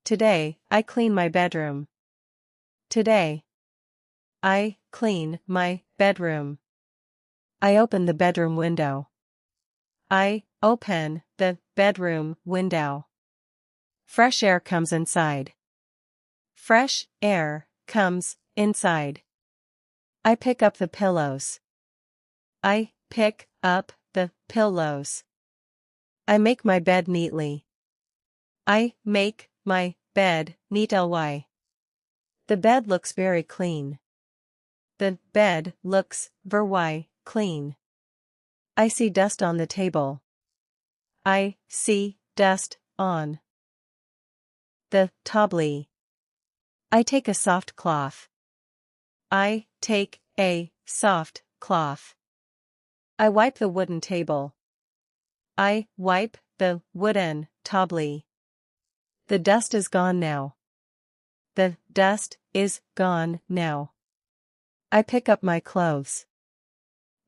Today, I clean my bedroom. Today, I clean my bedroom. I open the bedroom window. I open the bedroom window. Fresh air comes inside. Fresh air comes inside. I pick up the pillows. I pick up the pillows. I make my bed neatly. I make my bed neatly. The bed looks very clean. The bed looks very clean. I see dust on the table. I see dust on the table. I take a soft cloth. I take a soft cloth. I wipe the wooden table. I wipe the wooden table. The dust is gone now. The dust is gone now. I pick up my clothes.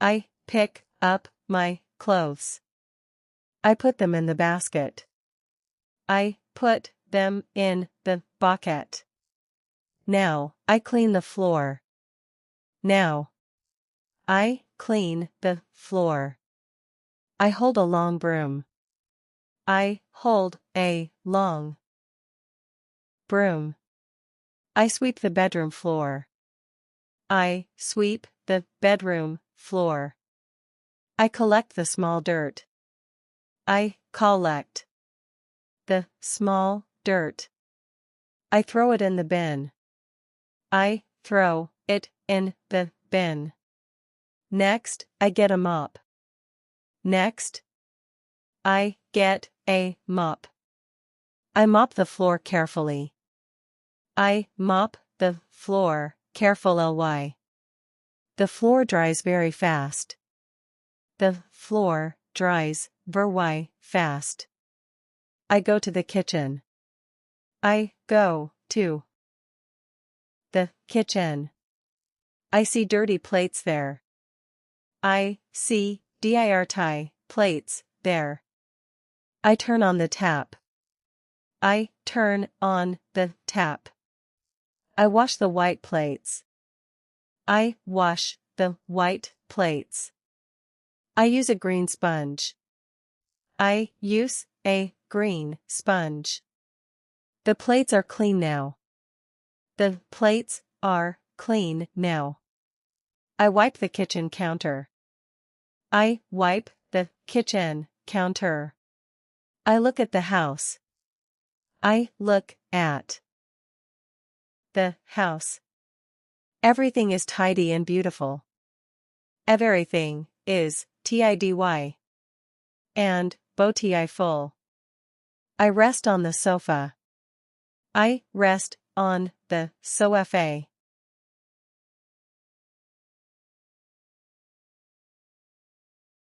I pick up my clothes. I put them in the basket. I put them in the bucket. Now, I clean the floor. Now, I clean the floor. I hold a long broom. I hold a long broom. I sweep the bedroom floor. I sweep the bedroom floor. I collect the small dirt. I collect the small dirt. I throw it in the bin. I throw it in the bin. Next, I get a mop. Next, I get a mop. I mop the floor carefully. I mop the floor carefully. The floor dries very fast. The floor dries very fast. I go to the kitchen. I go to the kitchen. I see dirty plates there. I see dirty plates there. I turn on the tap. I turn on the tap. I wash the white plates. I wash the white plates. I use a green sponge. I use a green sponge. The plates are clean now. The plates are clean now. I wipe the kitchen counter. I wipe the kitchen counter. I look at the house. I look at the house. Everything is tidy and beautiful. Everything is tidy and beautiful. I rest on the sofa. I rest on the sofa.